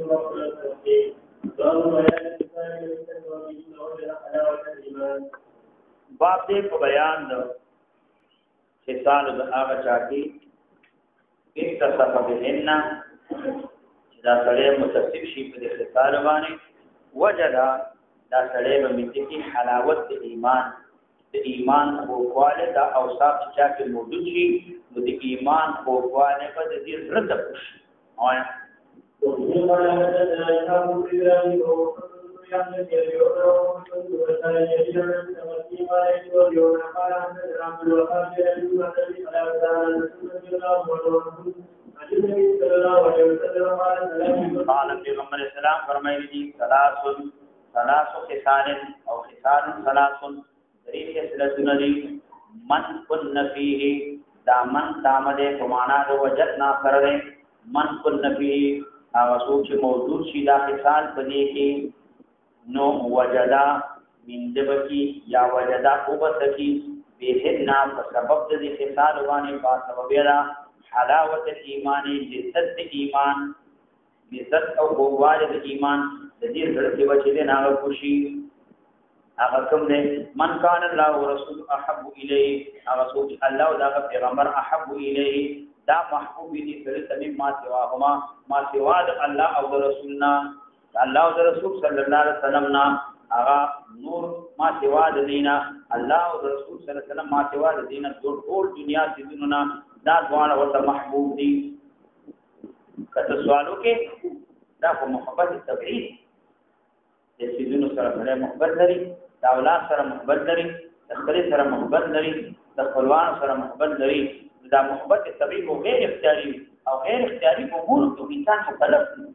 باب دې په بیان د خصال د هغه چا کې اتصف بهن دا سړی متصف شي په دې خصال باندې وجدا دا سړی به متکی حلاوت د ایمان قواله دا اوصاف چې کې موجود شي د ایمان قواله په دې رد پوشي آیا قال پیغمبر اسلام فرمایلی دي ثلاث خصال او خصال ثلاث دریل خصلتون دي من كن فيه دامن دامده پمانا دو وجدنا سره من كن فيه هغه څوک چې موجود شي دا خصال پدې کې نو وجدا من دبکی یا وجدا وبسکی بهنا په سبب د خصال باندې با سبب را حلاوت ایمان لذت ایمان لذت او قوت د ایمان د دې سره کې وجه نه هغه خوشي هغه کوم دې من کان الله ورسول احب الیه هغه څوک الله او د پیغمبر احب الیه دا محبوب دي سره تمام ما سوا الله او رسولنا الله او رسول صلی الله علیه وسلم نا هغه نور ما سوا د دینا الله او رسول صلی الله علیه وسلم ما سوا د دینا ټول دنیا دینونه دا ځوان او محبوب دي کته سوالو کې دا په محبت تبعید د سيزونو سره محبت لري دا اولاد سره محبت لري د خپل سره محبت لري د خپلوان سره محبت لري دا محبت طبيعي او غیر اختیاري او غیر اختیاري امور ته انسان مکلف دی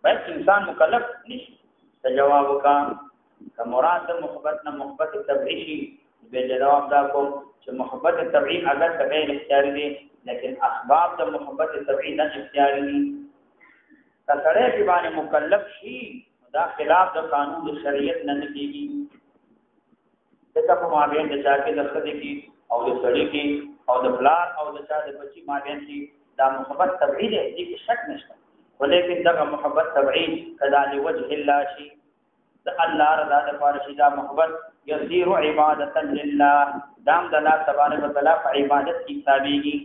بلکې انسان مکلف نشي جواب کا مراد محبت نه محبت طبيعي به جواب دا کوم چې محبت طبيعي اگر غیر اختیاري دي لیکن اسباب د محبت طبيعي نه اختیاري دي تسړې په باندې مکلف شي دا خلاف د قانون د شریعت نه کیږي دغه په مابین د چا کې د خدای کې او د سړی کې او د بلار او د چا د بچی مابین کې دا محبت طبيعي دی چې شک نشته ولیکن دا محبت طبيعي کذا لوجه الله شي د الله رضا د فارشي دا محبت يصير عبادتا لله دام د الله تبارک وتعالى په عبادت کې تابعيږي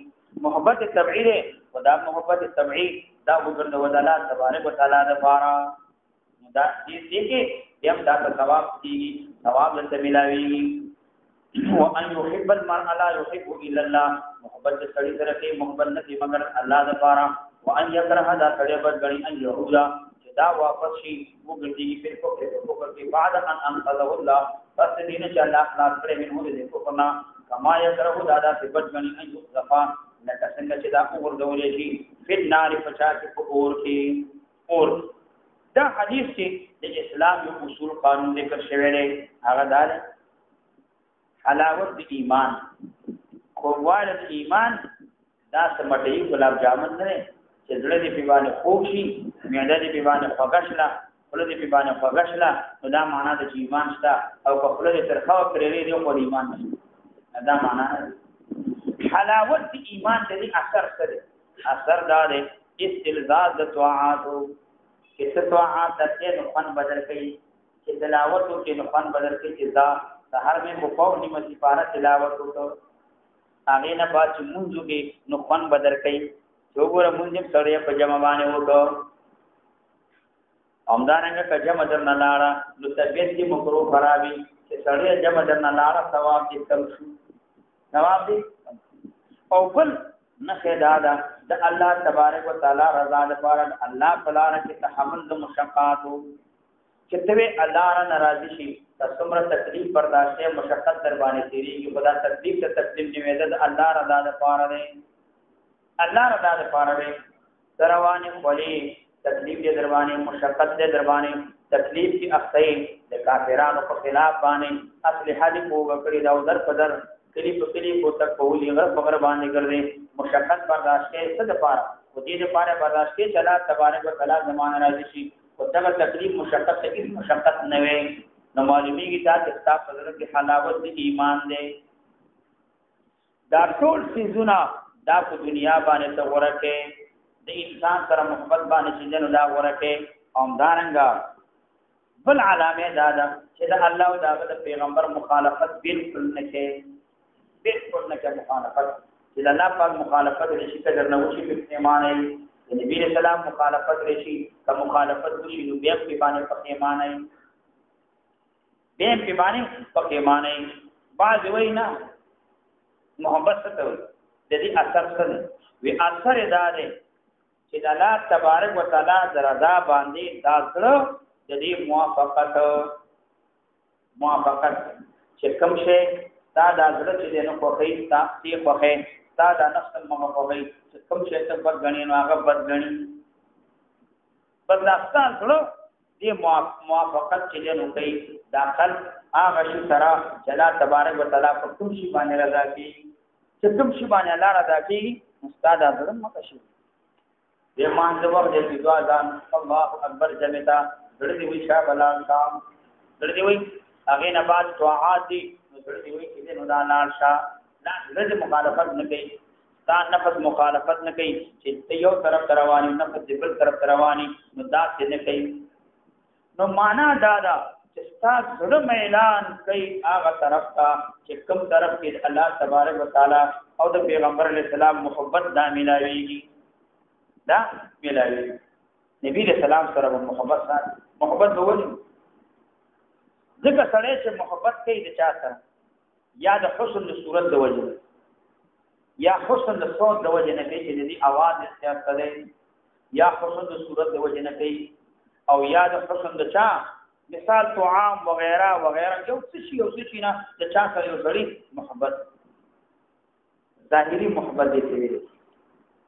محبت طبيعي دی او دا محبت طبيعي دا وګرځي د الله تبارک وتعالى د فارا دا دې کې یم دا ثواب کیږي ثواب له ملاويږي وان يحب المرء لا يحب الا الله محبت سړي سره کې محبت نه کوي مگر الله د پاره وان يكره دا سړي بد غني ان يهودا چې دا واپس شي وګړي په کوکر کې بعد ان انقذه الله پس دین چې الله خلاص کړي منه دې کوکنا کما يكره دا بد غني ان يصفا لکه څنګه چې دا وګرځولې شي په نار پچا کې اور کې اور دا حدیث کې د اسلام یو اصول قانون ذکر شوی دی هغه دا حلاوت د ایمان قوت د ایمان دا سمټي ګلاب جامن نه چې زړه دې په باندې خوږ شي معده دې په باندې خوږشلا خپل دې په باندې خوږشلا نو دا معنا د ایمان شته او خپل دې ترخه پرېلې دی خو ایمان نه دا معنا حلاوت د ایمان د اثر سره اثر دا دی استلزاز د طاعاتو چې طاعات د دې نوخن بدل کړي چې تلاوت کې نوخن بدل کړي چې سحر میں بقاو نیمه سپاره تلاوت وکړو هغه نه بعد چې مونږ کې نوخن بدل کړي چې وګوره مونږ سره په جمع باندې وکړو امدارنګ کجه مدر نه لاړه نو طبيعت کې مکرو خرابي چې سره جمع در نه لاړه ثواب دې کم شو ثواب دې او بل نه دا د الله تبارک وتعالى رضا لپاره الله تعالی کې تحمل د مشقاتو چې ته الله را ناراضي شي څومره تکلیف برداشت مشقت در باندې تیری کې خدا تکلیف ته تکلیف دی مدد الله رضا لپاره دی الله رضا لپاره دی دروانه خولي تکلیف دې در باندې مشقت دې در باندې تکلیف کی اخی د کافرانو په خلاف باندې اصل حدی کو وکړي دا در پدر کلی په کلی کو تک کولی غر خبر باندې ګرځي مشقت برداشت کې څه د پاره او دې لپاره برداشت کې چلا تبارک وتعالى زمانه راځي شي او دا تکلیف مشقت ته هیڅ مشقت نه وي نو معلومیږي دا چې تاسو په ذره کې حلاوت د ایمان دی دا ټول سيزونه دا په دنیا باندې ته ورکه د انسان سره محبت باندې چې جنو دا ورکه او دارنګا بل علامه دا ده چې د الله او د پیغمبر مخالفت بالکل نه کوي مخالفت چې د الله په مخالفت لشي کډر نه وشي په ایمانه د نبی رسول الله مخالفت لشي که مخالفت وشي نو بیا په باندې په ایمانه بعض وینا محبت څه ته د دې اثر څه وی اثر دا دی چې د الله تبارک وتعالى درضا باندې دا سره د دې موافقت چې کوم شی دا د زړه چې نو خوښي تاسو خوښي دا د نفس مخه چې کوم شی ته بد غني نو هغه بد غني بدلاستان سره دې موافقت چې نو کوي داخل هغه شی سره چې الله تبارک وتعالى په کوم شی باندې رضا کوي چې کوم شی باندې الله رضا کوي استاد اعظم مکشي دې مان د وخت دې دعا ځان الله اکبر جمعتا دړې وی شاه بلال شام دړې وی هغه نه بعد دعاات دي دړې وی چې نو دا لال شاه لا دې مخالفت نه کوي دا نفس مخالفت نه کوي چې یو طرف رواني نفس بل طرف رواني نو دا څه نه کوي نو معنا دا چې تاسو زړه اعلان کوي هغه طرف ته چې کوم طرف کې الله تبارک وتعالى او د پیغمبر علیه السلام محبت دا ملاويږي نبی رسول الله سره محبت وولي ځکه سره چې محبت کوي د چا سره یا د حسن د صورت د وجه یا حسن د صوت د وجه نه کوي چې د आवाज اختیار کړي یا حسن د صورت د وجه نه کوي او یا د حسن د چا مثال طعام وغیرہ یو څه شي نه د چا سره یو غړي محبت ظاهري محبت دي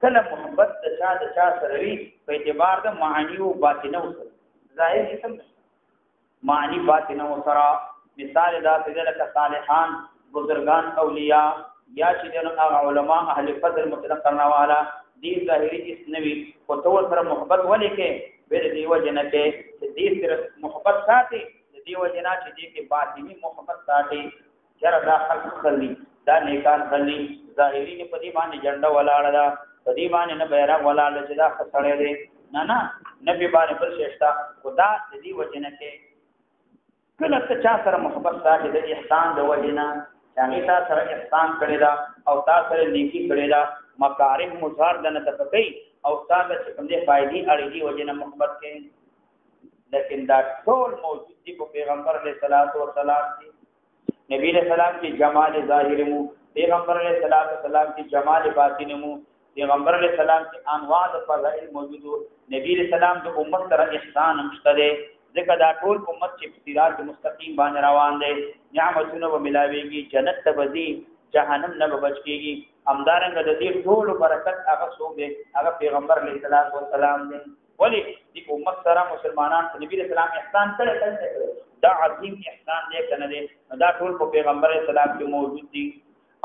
کله محبت د چا سره وي په اعتبار د معنی او باطنه سره ظاهر اسم معنی باطنه سره مثال دا سجده صالحان بزرگان اولیاء یا چې د علماء اهل فضل مطلق کرنا والا دي ظاهري اسنوي او تو سره محبت ولیکي بیر دیو جنہ کے دې سره محبت ساتي دیو جنہ چې دې کې باطنی محبت ساتي چر دا خلق خلی دا نیکان خلی ظاهری نه پدی باندې جنډه ولاړه دا پدی باندې نه بیرغ ولاړه چې دا خسړې دي نه نبی باندې بل ششتا خدا دې وجنه کې کله ته چا سره محبت ساتي د احسان د وجنه چې تا سره احسان کړی دا او تا سره نیکی کړی دا مکارم مظهر دنه تفقی او تاسو چې کوم دې فائدې اړیږي وجنه محبت کې لیکن دا ټول موجود دي په پیغمبر علیه الصلاۃ والسلام کې نبی علیہ السلام کی جمال ظاهر مو پیغمبر علیہ السلام کی جمال باطن مو پیغمبر علیہ السلام کی انواع فضائل موجود نبی علیہ السلام د امت سره احسان مشترک ځکه دا ټول امت چې صراط مستقیم باندې روان دي نعمتونه به ملاويږي جنت ته وځي جهنم نه بچ کیږي امدارنګ د دې ټول برکت هغه څوک دی هغه پیغمبر علیه السلام دی ولی د امت سره مسلمانان نبی علیہ السلام احسان کړی دا عظیم احسان دی کنه دی دا ټول په پیغمبر اسلام کې موجود دي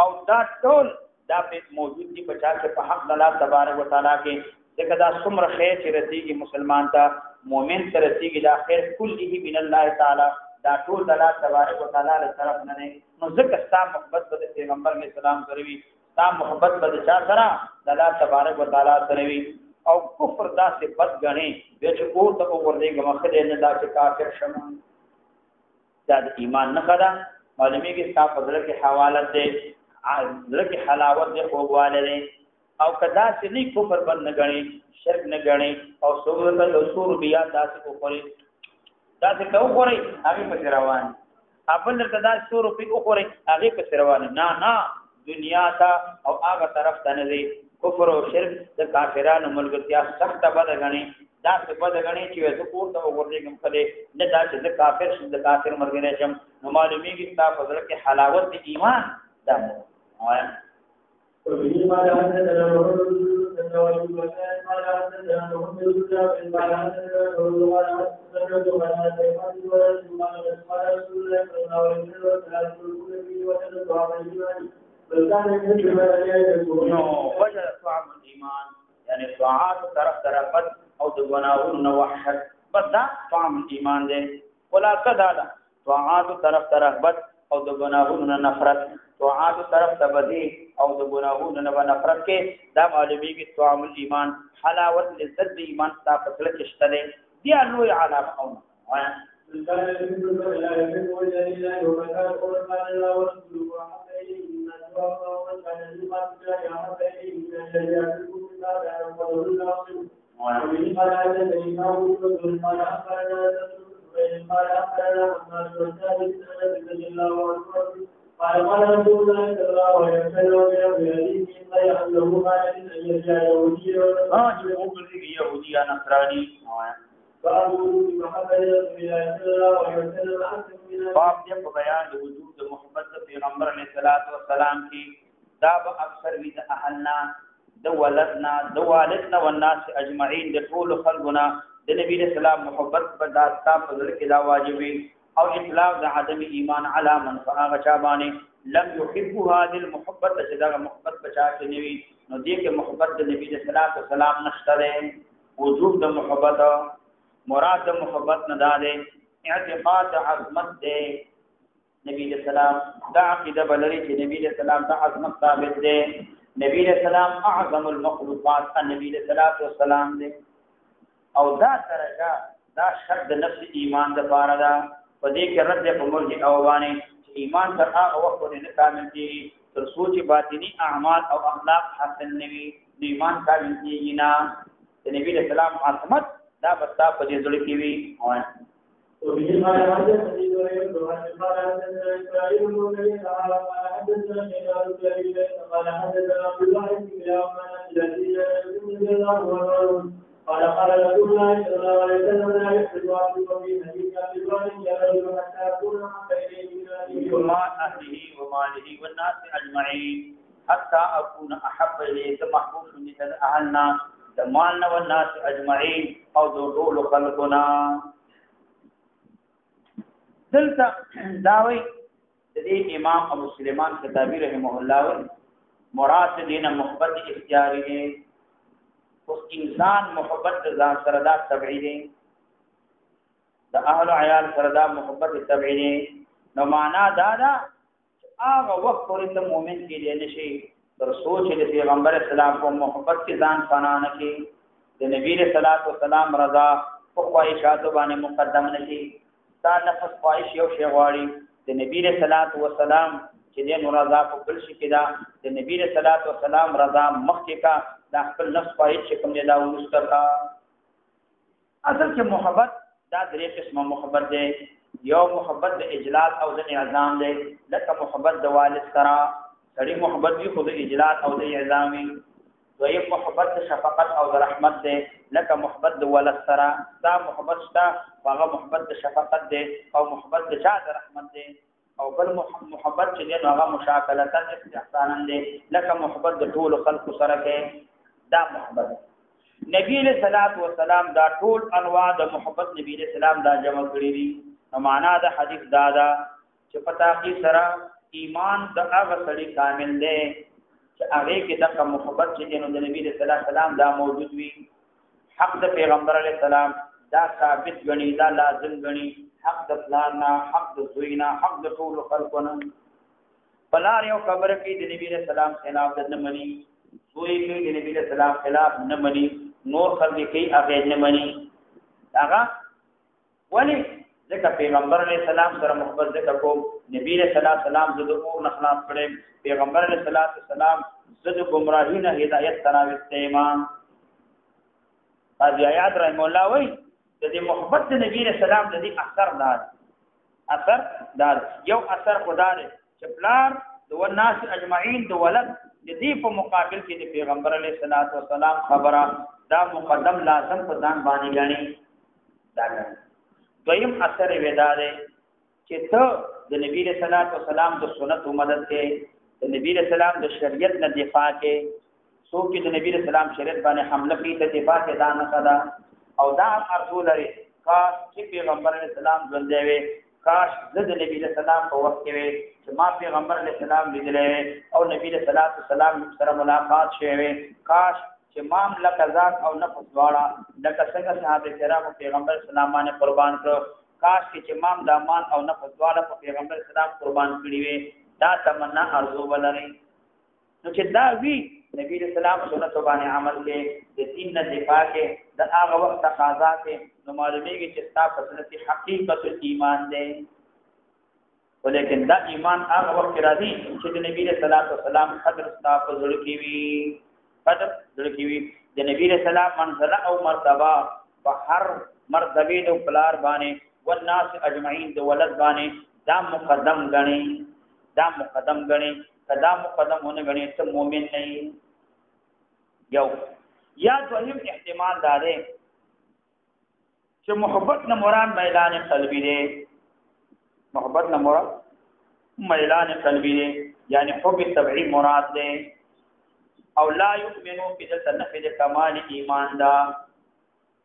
او دا ټول دا په موجود دي په چا کې په حق الله تبارک وتعالى کې دغه دا څومره خیر چې رسیږي مسلمان ته مؤمن ته رسیږي دا خیر کله من الله تعالی دا ټول د الله تبارک وتعالى له طرف نه نو ځکه ستاسو محبت به پیغمبر اسلام سره وي ستاسو محبت به چا سره د الله تبارک وتعالى سره وي او کفر دا سے بد غني به چې اور ته ورته غمخه نه دا چې کافر شمه دا د ایمان نه کړه معلومه کې صاحب حضرت کې حوالت دے حضرت کې حلاوت دے خوواله دے او کدا چې نه کفر بند نه غني شرک نه غني او سورت الرسول بیا داسې کوي داسې کوي هغه په روان خپل تدا 100 روپۍ وګورئ هغه په روان نه دنیا تا او هغه طرف ته نه دی کفر او شرک د کافرانو ملګرتیا سخت بد غني دا څه بد غني چې زه کوته وګورم کله نه دا چې کافر شم د کافر مرګ شم نو معلومیږي چې تاسو حضرت کې حلاوت د ایمان دا وایم نو وجه طعم الایمان یعنی طاعات طرفت او د غناون وحشت بدا طعم ایمان دے خلاصه دا طاعات طرفت او د ګناهونو نفرت طاعات طرف ته بدی او د ګناهونو نه نفرت کې دا معلومیږي طعام الایمان حلاوت لذت د ایمان تا فصله کې شته دی لوی علامه او قال رسول الله صلى الله عليه وسلم أنه قال إن يرجع يهودي نصراني فأقول بمحبة رسول الله صلى الله عليه وسلم أكثر من باب دې په بیان د وجود محبت پیغمبر علیه الصلاۃ والسلام کې دا به اکثر وی د اهلنا د ولدنا د والدنا والناس اجمعین د ټول خلقنا د نبی رسول الله محبت په داستا فضل کې دا واجب او اطلاق د عدم ایمان علی من فاغ چابانی لم يحب هذه المحبت چې دا محبت بچا کې نیوي نو دې کې محبت د نبی رسول الله والسلام نشته وجود د محبت مراد د محبت نه ده اعتقاد عظمت ده نبی رسول الله دا عقیده بلري چې نبی رسول الله ته عظمت ثابت ده نبی رسول الله اعظم المخلوقات النبی رسول الله والسلام ده او دا درجه دا شرط نفس ایمان د پاره ده په دې کې رد په مرجع او باندې ایمان تر هغه وخت نه کامل کیږي تر سوچ باطنی اعمال او اخلاق حاصل نوي ایمان کامل کیږي نه د نبی رسول الله عظمت دا بستا په دې ځل کې وی وبه قال حدثني زهير بن حرب قال حدثنا اسرائيل بن ابي تعالى قال حدثنا شيخان الكبير قال حدثنا عبد الله بن كلاب الذي رضي الله عنه قال قال رسول الله صلى الله عليه وسلم لا يحب عبدكم في حديث عبد الله يرجو حتى اكون حق اليه من اهله وماله والناس اجمعين حتى اكون احب اليه محبوب من اهلنا د مالنا والناس اجمعين او د ټول خلقنا دلته داوی د دې امام ابو سليمان کتابی رحمه الله مراد دینه محبت اختیاری دی اوس انسان محبت ځان سره دا تبعی دی د اهل عیال سره دا محبت تبعی دی نو معنا دا هغه وخت پورې ته مؤمن کې دی نشي تر سوچ د پیغمبر اسلام په محبت کې ځان فنا نه کې د نبی رسول الله والسلام رضا په خواهشات باندې مقدم نه کې دا نفس خواهش یو شی غواړي د نبی رسول الله والسلام چې د رضا په بل شي کې دا د نبی رسول الله والسلام رضا مخکې کا د خپل نفس خواهش کوم دی دا ورسره اصل کې محبت دا درې قسمه محبت دی یو محبت د اجلال او د اعظام دی لکه محبت د والد سره سړی محبت وی خود اجلال او د اعظامي دویم محبت د شفقت او د رحمت دی لکه محبت د ولد سره دا محبت شته هغه محبت د شفقت دی او محبت د چا د رحمت دی او بل محبت چې دی هغه مشاکلتا استحسانا دی لکه محبت د ټول خلق سره کې دا محبت نبی له صلوات و سلام دا ټول انواع د محبت نبی له سلام دا جمع کړی دي معنا د حدیث دا چې پتا کی سره ایمان د هغه سړي کامل دی چې هغه کې د محبت چې د نبی صلی الله علیه وسلم دا موجود وي حق د پیغمبر علیه السلام دا ثابت غني دا لازم غني حق د پلان حق د زوینا حق د ټول خلقونه بلار یو خبره کې د نبی صلی الله علیه وسلم خلاف نه مني زوی کې د نبی صلی الله علیه وسلم خلاف نه مني نور خلک کې هغه نه مني هغه ولی ځکه پیغمبر علیه السلام سره محبت ذکر کوم نبی صلی الله علیه وسلم د اور نخلاص کړي پیغمبر علیه السلام زد گمراهی نه هدایت تراوسته ایمان قاضی آیات رحم الله وای د دې محبت د نبی صلی الله علیه وسلم د دې اثر دار یو اثر خدای چې پلار د وناس اجمعین د ولد د دې په مقابل کې د پیغمبر علیه السلام خبره دا مقدم لازم په ځان باندې غني دا دویم اثر ودا ده چې ته د نبی رسول الله والسلام د سنت مدد کې د نبی رسول الله د شریعت نه دفاع کې څوک د نبی رسول الله شریعت باندې حمله کوي ته دفاع کې دا نه کړه او دا ارزو لري کاش چې پیغمبر علیه السلام ژوند دی کاش د نبی رسول الله په وخت کې چې ما پیغمبر علیه السلام لیدلې او نبی رسول الله والسلام سره ملاقات شوه کاش چې مام لکه ذات او نفس واړه لکه څنګه صحابه کرام پیغمبر اسلام باندې قربان کړ کاش کې چې مام د مان او نفس دواړه په پیغمبر اسلام قربان کړی وي دا تمنا ارزو ولري نو چې دا وی نبی رسول الله سنت باندې عمل کې د دین نه دفاع کې د هغه وخت تقاضا کې نو معلومیږي چې تاسو سنت حقیقت ایمان دی ولیکن دا ایمان هغه وخت راځي چې د نبی رسول الله قدر تاسو زړه کې وي قدر زړه کې وي د نبی رسول الله منزله او مرتبه په هر مرتبه د پلار باندې والناس اجمعین د ولد باندې دا مقدم غني کدا مقدم ونه غني ته مؤمن نه یو یا دویم احتمال داره چې محبت نه مراد میلان قلبی دی محبت نه مراد میلان قلبی دی یعنی حب طبعی مراد دی او لا یؤمنو بدل نفذ کمال ایمان دا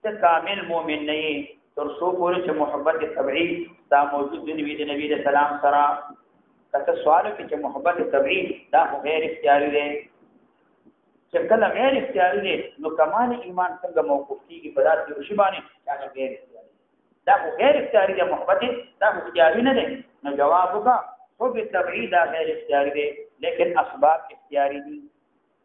ته کامل مؤمن نه تر څو پورې چې محبت طبعی دا موجود دی نبی د سلام سره کته سوال کې چې محبت طبعی دا غیر اختیاري دی چې کله غیر اختیاري دی نو کمال ایمان څنګه موقوف کیږي په داسې شی باندې چې غیر اختیاري دا غیر اختیاري دی محبت دا اختیاري نه دی نو جواب وکړه حب طبعی دا غیر اختیاري دی لیکن اسباب اختیاري دي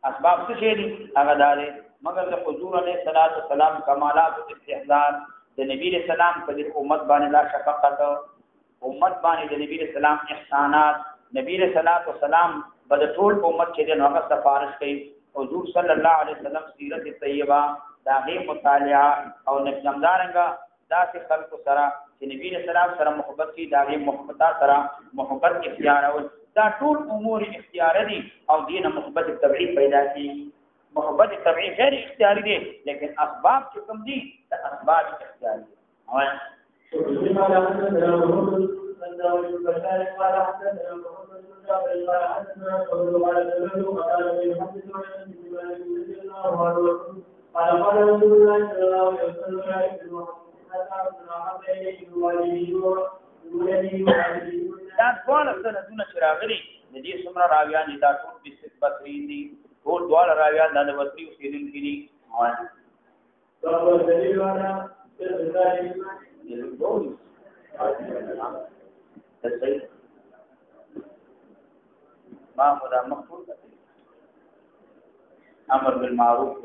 اسباب څه شي دي هغه داري مگر د حضور علیه الصلاۃ والسلام کمالات او استحضار د نبی رسول الله په دې امت باندې لا شفقت امت باندې د نبی رسول الله احسانات نبی رسول الله والسلام بد ټول امت چې د هغه سفارش کوي حضور صلی الله علیه وسلم سیرت طیبه داغه مطالعه او نظمدارنګه داسې خلق سره چې نبی رسول الله سره محبت کی داغه محبت سره محبت اختیار او دا ټول امور اختیار دي او دینه محبت طبيعي پیدا کی محبت طبيعي غیر اختیاري دي لیکن اسباب چې کوم دي دا اسباب اختیاري دي دا ټول سندونه چې راغلي د دې څومره راویان دي دا ټول بصری دي ټول ډول راویان د بصری اوسېدونکي دي ما خدا مقبول امر بالمعروف